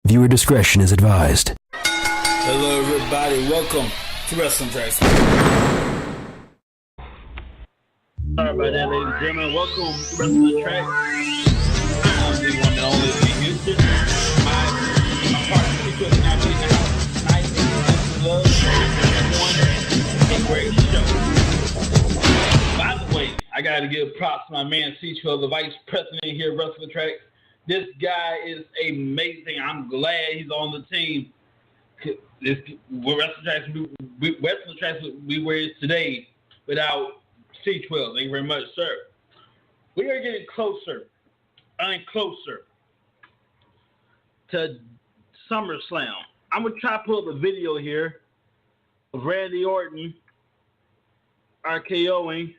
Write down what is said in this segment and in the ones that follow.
Viewer discretion is advised. Hello, everybody. Welcome to Wrestling Tracks. Sorry about that, ladies and gentlemen. Welcome to Wrestling Tracks. I'm the one and only Lee Houston. My partner, Chico, is now in the house. Nice and love. Everyone, a great show. By the way, I got to give props to my man, Cicho, the vice president here at Wrestling Tracks. This guy is amazing. I'm glad he's on the team. Wrestling Tracks we were today without C12. Thank you very much, sir. We are getting closer and closer to SummerSlam. I'm going to try to pull up a video here of Randy Orton RKOing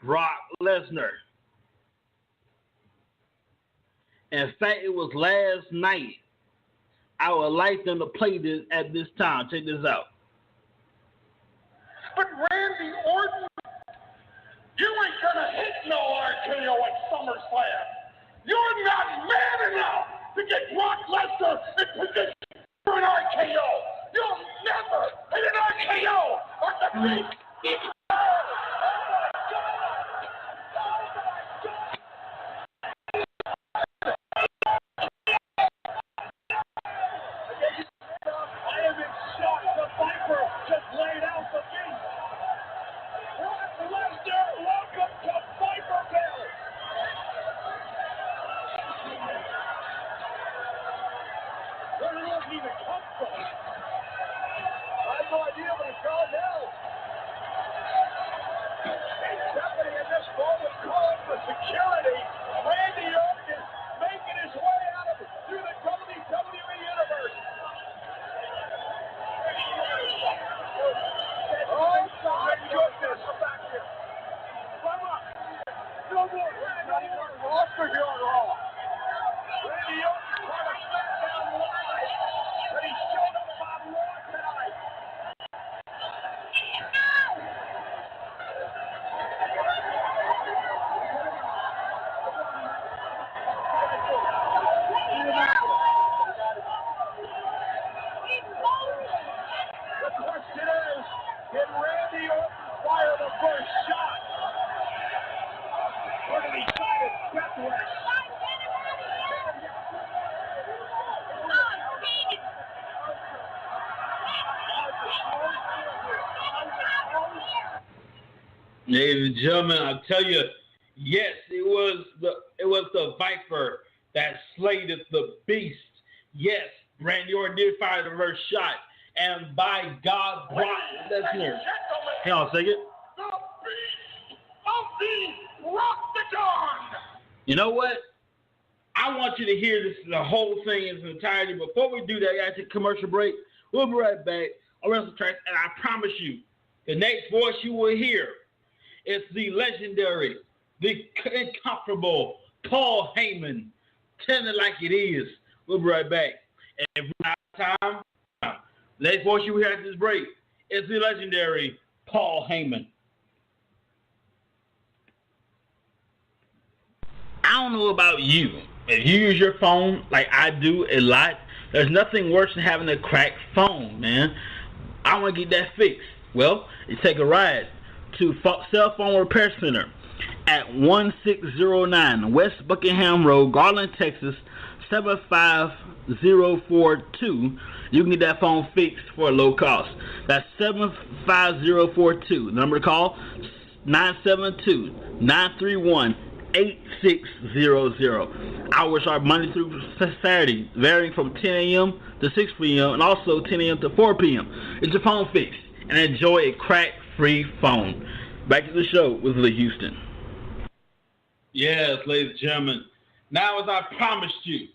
Brock Lesnar. In fact, it was last night. I would like them to play this at this time. Check this out. But Randy Orton, you ain't gonna hit no RKO at SummerSlam. You're not man enough to get Brock Lesnar in position for an RKO. You'll never hit an RKO on the big. Ladies and gentlemen, I tell you, yes, it was the Viper that slayed the beast. Yes, Randy Orton did fire the first shot, and by God, Brock Lesnar. Hang on a second. The beast of the Rocktagon. You know what? I want you to hear this, the whole thing in its entirety. Before we do that, I got to take a commercial break. We'll be right back on Wrestling Tracks, and I promise you, the next voice you will hear is the legendary, the incomparable Paul Heyman. Telling it like it is. We'll be right back. And if we have time, the next voice you will hear after this break is the legendary Paul Heyman. I don't know about you. If you use your phone like I do a lot, there's nothing worse than having a cracked phone, man. I want to get that fixed. Well, you take a ride to Cell Phone Repair Center at 1609 West Buckingham Road, Garland, Texas, 75042. You can get that phone fixed for a low cost. That's 75042. Number to call, 972-931-8600. Hours are Monday through Saturday, varying from 10 a.m. to 6 p.m. and also 10 a.m. to 4 p.m. Get your phone fixed and enjoy a crack-free phone. Back to the show with Lee Houston. Yes, ladies and gentlemen. Now, as I promised you,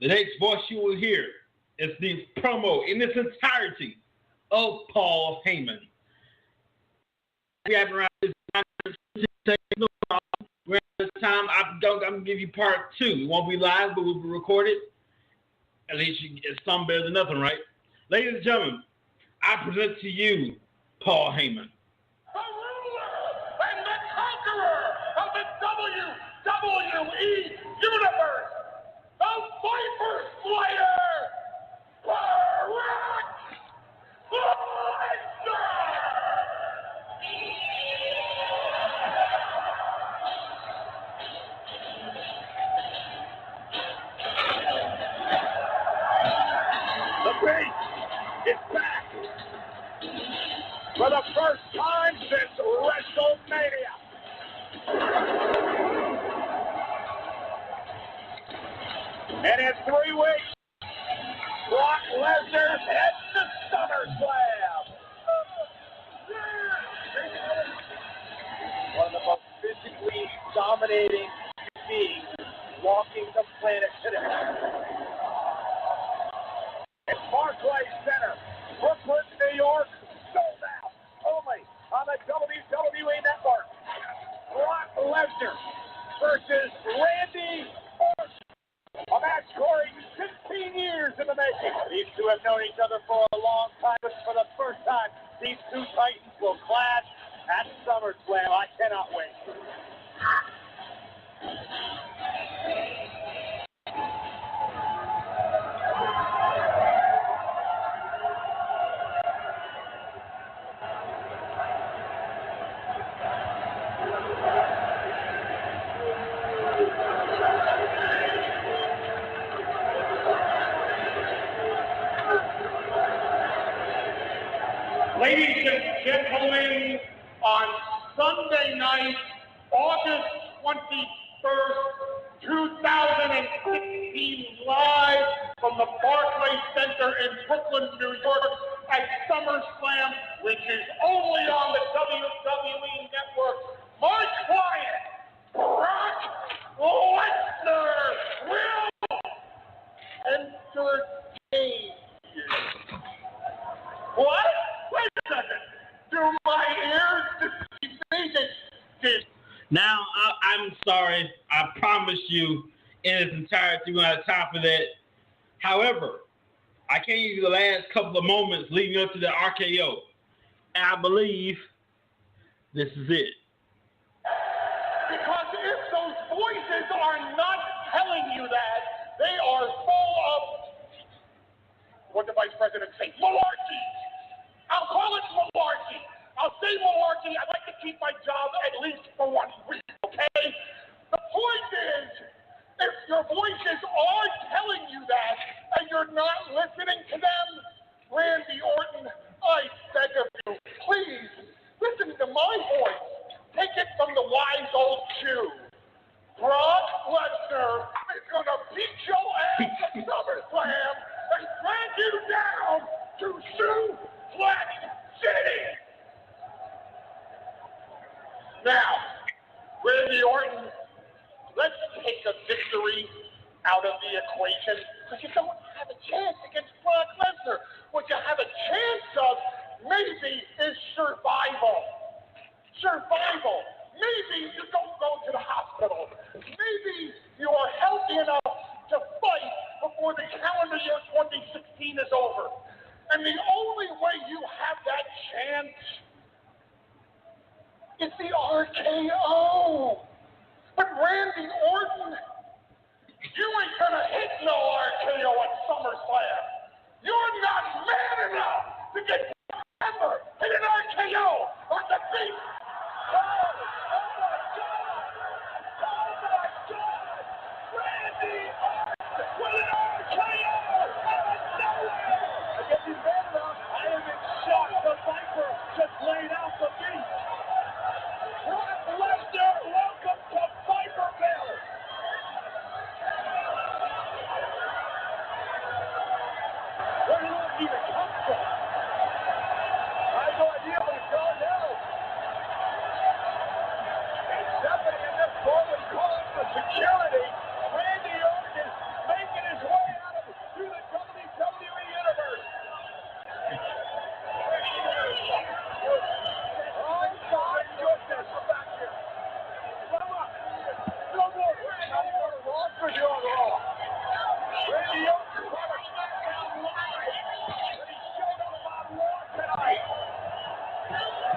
the next voice you will hear is the promo in its entirety of Paul Heyman. We have around this time. I'm going to give you part two. It won't be live, but we'll be recorded. At least it's something better than nothing, right? Ladies and gentlemen, I present to you Paul Heyman. The ruler and the conqueror of the WWE Universe, the Viper Slayer, for the first time since WrestleMania. And in 3 weeks, Brock Lesnar heads to SummerSlam. One of the most physically dominating beings walking the planet today. At Barclays Center, Brooklyn, New York, sold out only on the WWE Network. Brock Lesnar versus Randy Orton. A match scoring 16 years in the making. These two have known each other for a long time, but for the first time, these two titans will clash at SummerSlam. I cannot wait. Ladies and gentlemen, on Sunday night, August 21st, 2016, live from the Barclays Center in Brooklyn, New York, at SummerSlam, which is only on the WWE Network. My client, Brock Lesnar, will entertain you. What? Wait a second. Do my ears deceive me? Now, I'm sorry. I promise you in its entirety we don't have time for that. However, I can't give you the last couple of moments leading up to the RKO. And I believe this is it. Because if those voices are not telling you that, they are full of, what did the Vice President say? Malarkey. I'll call it malarkey. I'll say malarkey. I'd like to keep my job at least for 1 week, okay? The point is, if your voices are telling you that and you're not listening to them, Randy Orton, I beg of you, please listen to my voice. Take it from the wise old Jew. Brock Lesnar is going to beat your ass at SummerSlam and drag you down to Suplex City. Now, Randy Orton, let's take a victory out of the equation because you don't have a chance against Brock Lesnar. What you have a chance of maybe is survival. Survival. Maybe you don't go to the hospital. Maybe you are healthy enough to fight before the calendar year 2016 is over. And the only way you have that chance is the RKO. But Randy Orton, you ain't gonna hit no RKO at SummerSlam. You're not man enough to get ever hit an RKO or defeat. Oh my God! Oh my God! Randy Orton with an RKO out of nowhere! I guess he's man enough. I am in shock. The Viper just laid out the beat. Brock Lesnar, welcome to Viperville. Where did it even come from? I have no idea, but it's gone now. It's happening in this moment, calling for security. Randy Orton is making his way out of through the WWE Universe. Oh my goodness, we're back here. Come on. No more Raw for you on Raw. Randy Orton on a SmackDown Live. And he showed up on Raw tonight.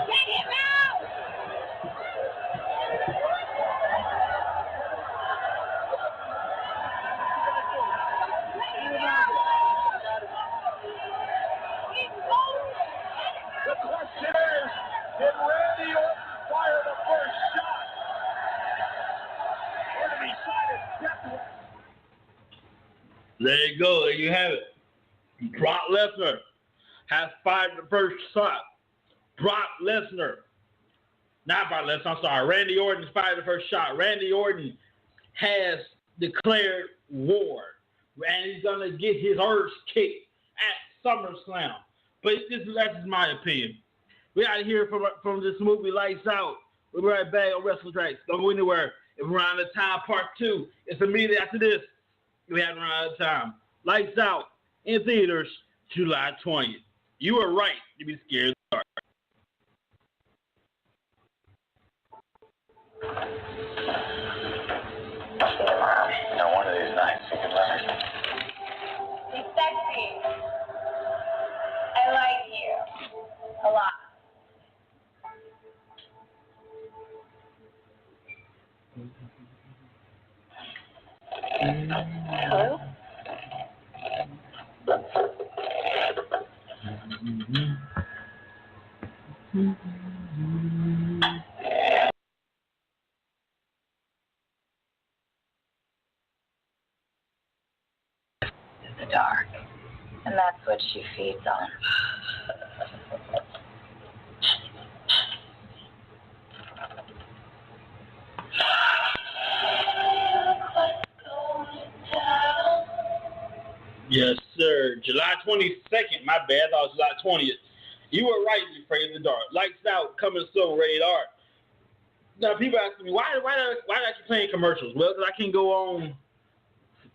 Get him out! The question is, did Randy Orton fire the first shot? Or did he sign his death warrant? There you go. There you have it. Brock Lesnar has fired the first shot. Brock Lesnar. Not Brock Lesnar, I'm sorry. Randy Orton is fired the first shot. Randy Orton has declared war. And he's going to get his arse kicked at SummerSlam. But that's just my opinion. We got to hear from this movie, Lights Out. We'll be right back on Wrestling Tracks. Don't go anywhere. If we're out of time, part 2. It's immediately after this. We haven't run out of time. Lights Out in theaters July 20th. You were right to be scared of the dark. Now, one of these nights, you can learn. He's sexy. I like you. A lot. Hello? The dark. And that's what she feeds on. Yes, sir. July 22nd. My bad. I thought it was July 20th. You were right to be afraid of the dark. Lights Out, coming soon, rated R. Now, people ask me, why do I keep playing commercials? Well, because I can't go on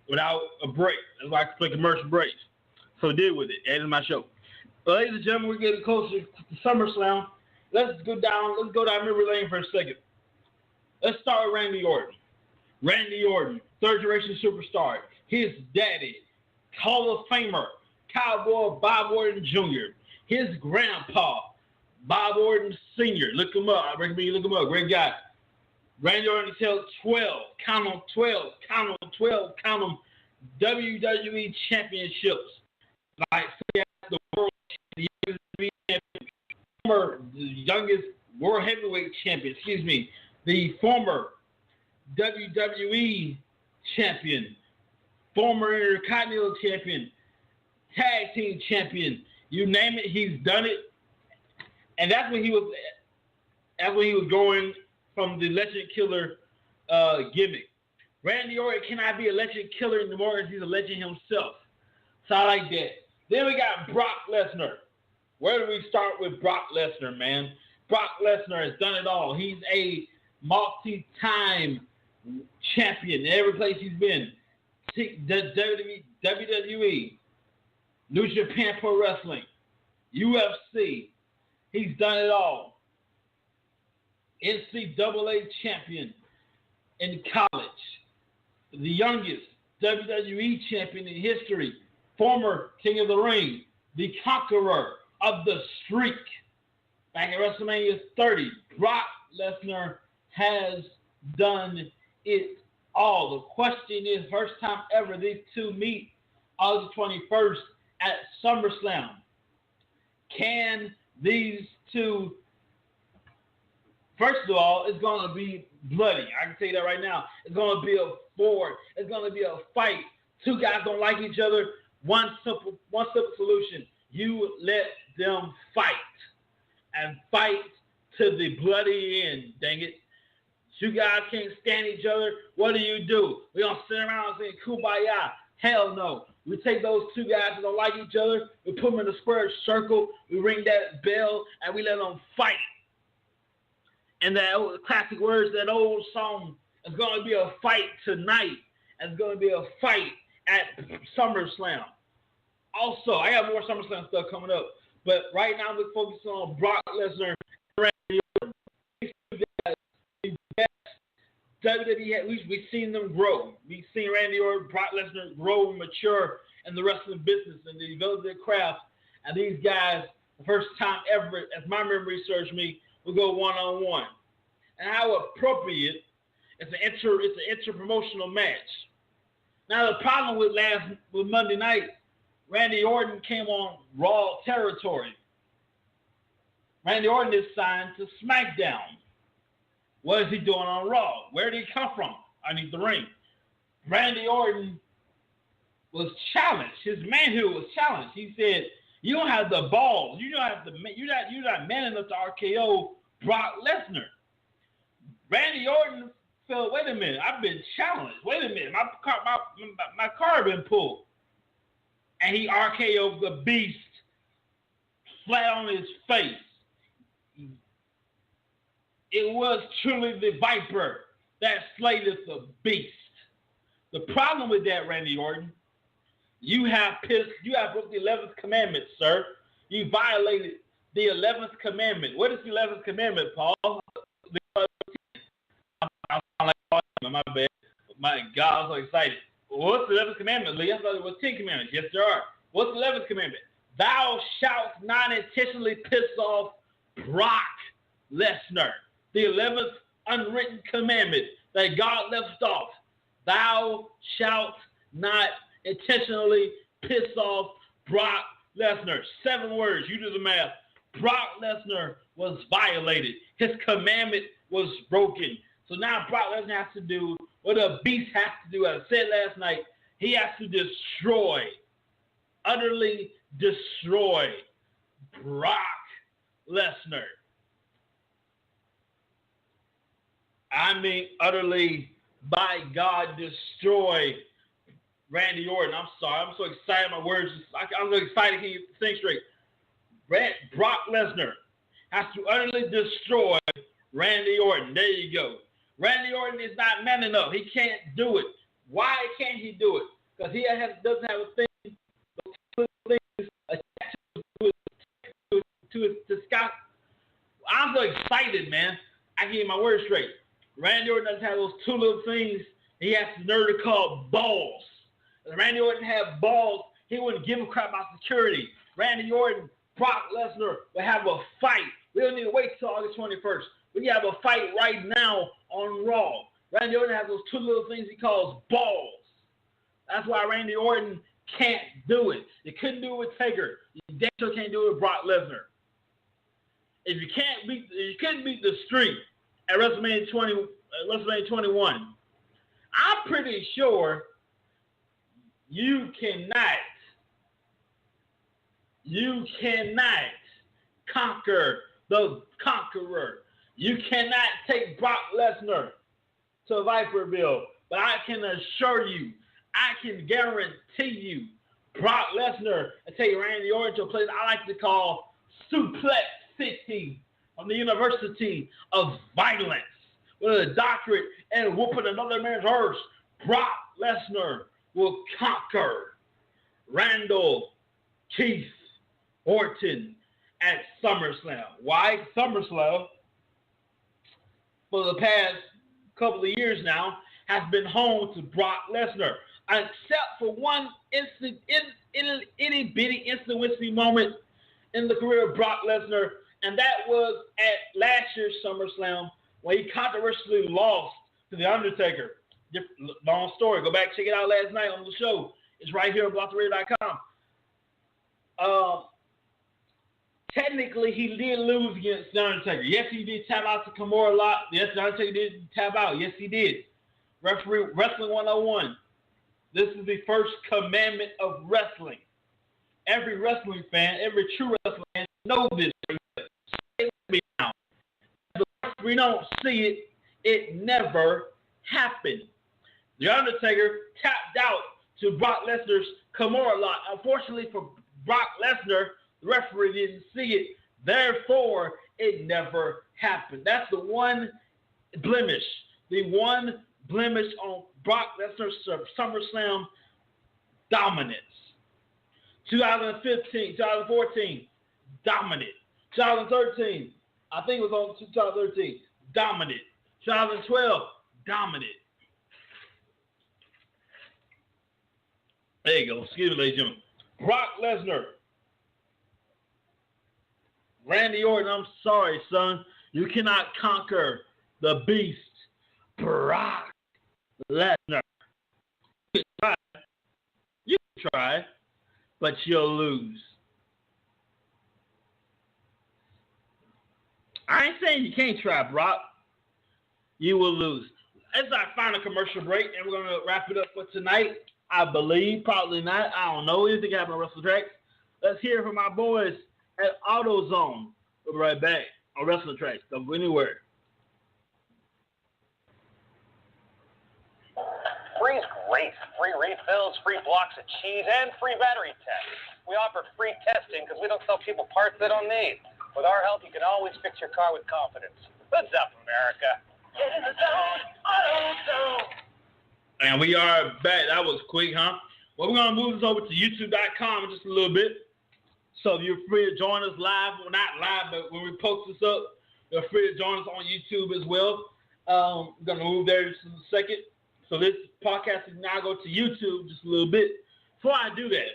without a break. That's why I can play commercial breaks. So deal with it. End of my show. But ladies and gentlemen, we're getting closer to SummerSlam. Let's go down memory lane for a second. Let's start with Randy Orton. Randy Orton, third generation superstar. His daddy, Hall of Famer, Cowboy Bob Orton Jr. His grandpa, Bob Orton Sr. Look him up. I recommend you look him up. Great guy. Randy Orton held 12, count them 12, count them 12, count them WWE championships. Like the world champion, the youngest world heavyweight champion, the former WWE champion, former Intercontinental champion, tag team champion, you name it, he's done it. And that's when he was going from the Legend Killer gimmick. Randy Orton cannot be a legend killer anymore as he's a legend himself. So I like that. Then we got Brock Lesnar. Where do we start with Brock Lesnar, man? Brock Lesnar has done it all. He's a multi-time champion in every place he's been. WWE, New Japan Pro Wrestling, UFC. He's done it all. NCAA champion in college. The youngest WWE champion in history. Former King of the Ring. The conqueror of the streak. Back at WrestleMania 30, Brock Lesnar has done it all. The question is, first time ever these two meet August 21st at SummerSlam. Can these two, first of all, it's going to be bloody. I can tell you that right now. It's going to be a war. It's going to be a fight. Two guys don't like each other. One simple solution. You let them fight. And fight to the bloody end, dang it. Two guys can't stand each other. What do? We're going to sit around saying kumbaya. Hell no. We take those two guys that don't like each other, we put them in a square circle, we ring that bell, and we let them fight. And that old, classic words, that old song, is going to be a fight tonight. And it's going to be a fight at SummerSlam. Also, I got more SummerSlam stuff coming up. But right now, we're focusing on Brock Lesnar and Randy Orton. These two guys, the best WWE, we've seen them grow. We've seen Randy Orton, Brock Lesnar grow and mature in the wrestling business and they develop their craft. And these guys, the first time ever, as my memory serves me, will go one-on-one. And how appropriate, it's an inter-promotional match. Now, the problem with Monday night, Randy Orton came on Raw territory. Randy Orton is signed to SmackDown. What is he doing on Raw? Where did he come from? Underneath the ring. Randy Orton was challenged. His manhood was challenged. He said, You don't have the balls. You don't have the. You're not man enough to RKO Brock Lesnar. Randy Orton felt. Wait a minute. I've been challenged. Wait a minute. My card been pulled, and he RKO'd the Beast flat on his face. It was truly the Viper that slayed the Beast. The problem with that, Randy Orton, you have broke the 11th commandment, sir. You violated the 11th commandment. What is the 11th commandment, Paul? My bad. My God, I'm so excited. What's the 11th commandment, Lee? I thought it was 10 commandments. Yes, there are. What's the 11th commandment? Thou shalt not intentionally piss off Brock Lesnar. The 11th unwritten commandment that God left off. Thou shalt not intentionally piss off Brock Lesnar. 7 words. You do the math. Brock Lesnar was violated. His commandment was broken. So now Brock Lesnar has to do what a Beast has to do. As I said last night, he has to destroy, utterly destroy Brock Lesnar. I mean, utterly, by God, destroy Randy Orton. I'm sorry. I'm so excited. My words, I'm so excited. Can you think straight? Brock Lesnar has to utterly destroy Randy Orton. There you go. Randy Orton is not man enough. He can't do it. Why can't he do it? Because he doesn't have a thing to Scott. I'm so excited, man. I can get my words straight. Randy Orton doesn't have those 2 little things he has the nerve to call balls. If Randy Orton had balls, he wouldn't give a crap about security. Randy Orton, Brock Lesnar will have a fight. We don't need to wait till August 21st. We can have a fight right now on Raw. Randy Orton has those 2 little things he calls balls. That's why Randy Orton can't do it. You couldn't do it with Taker. You damn sure can't do it with Brock Lesnar. If you couldn't beat the Streak at WrestleMania 21, I'm pretty sure you cannot conquer the Conqueror. You cannot take Brock Lesnar to Viperville. But I can assure you, I can guarantee you, Brock Lesnar and take Randy Orton to a place I like to call Suplex City from the University of Violence. With a doctorate and whooping another man's arse, Brock Lesnar will conquer Randall Keith Orton at SummerSlam. Why? SummerSlam, for the past couple of years now, has been home to Brock Lesnar, except for one instant, itty bitty instant whiskey moment in the career of Brock Lesnar, and that was at last year's SummerSlam when he controversially lost to The Undertaker. Long story. Go back, check it out last night on the show. It's right here on BlockTheRadio.com. Technically, he did lose against The Undertaker. Yes, he did tap out to Kimura Lock. Yes, The Undertaker did tap out. Yes, he did. Referee Wrestling 101. This is the first commandment of wrestling. Every wrestling fan, every true wrestling fan knows this. Say it with me now. If we don't see it, it never happened. The Undertaker tapped out to Brock Lesnar's Kimura Lock. Unfortunately for Brock Lesnar, the referee didn't see it. Therefore, it never happened. That's the one blemish. The one blemish on Brock Lesnar's SummerSlam dominance. 2015, 2014, dominant. 2013, I think it was on 2013, dominant. 2012, dominant. There you go. Excuse me, ladies and gentlemen. Brock Lesnar. Randy Orton, I'm sorry, son. You cannot conquer the beast, Brock Lesnar. You can try, but you'll lose. I ain't saying you can't try, Brock. You will lose. As I find a commercial break, and we're going to wrap it up for tonight. I believe, probably not. I don't know. Anything happen on WrestleTracks? Let's hear from my boys at AutoZone. We'll be right back on Wrestling Tracks. Don't go anywhere. Free's great. Free refills, free blocks of cheese, and free battery tests. We offer free testing because we don't sell people parts they don't need. With our help, you can always fix your car with confidence. What's up, America? Get in the zone, AutoZone. And we are back. That was quick, huh? Well, we're going to move this over to YouTube.com in just a little bit. So you're free to join us live. Well, not live, but when we post this up, you're free to join us on YouTube as well. We're going to move there just in a second. So this podcast is now go to YouTube just a little bit. Before I do that,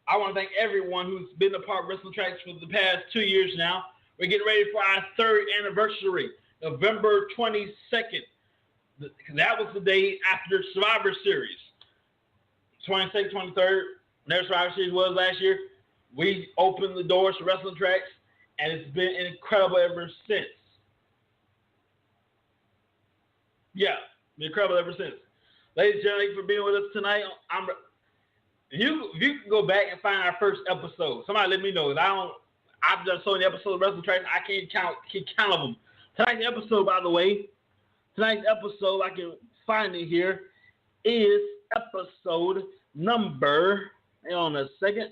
I want to thank everyone who's been a part of Wrestling Tracks for the past 2 years now. We're getting ready for our 3rd anniversary, November 22nd. That was the day after Survivor Series. 22nd, 23rd, whenever Survivor Series was last year, we opened the doors to Wrestling Tracks, and it's been incredible ever since. Yeah, been incredible ever since. Ladies and gentlemen, thank you for being with us tonight. If you can go back and find our first episode, somebody let me know. I've done so many episodes of Wrestling Tracks, I can't count of them. Tonight's episode, by the way, I can find it here, is episode number, hang on a second,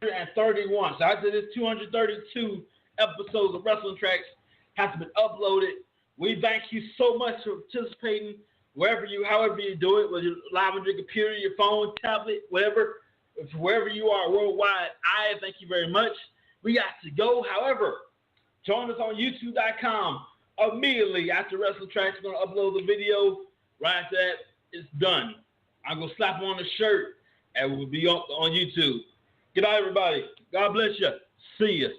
231. So after this 232 episodes of Wrestling Tracks has been uploaded. We thank you so much for participating however you do it, whether you're live on your computer, your phone, tablet, whatever, wherever you are worldwide. I thank you very much. We got to go. However, join us on YouTube.com immediately after Wrestling Tracks. We're going to upload the video. Right after that, it's done. I'm going to slap on the shirt and we'll be on YouTube. Good night, everybody. God bless you. See you.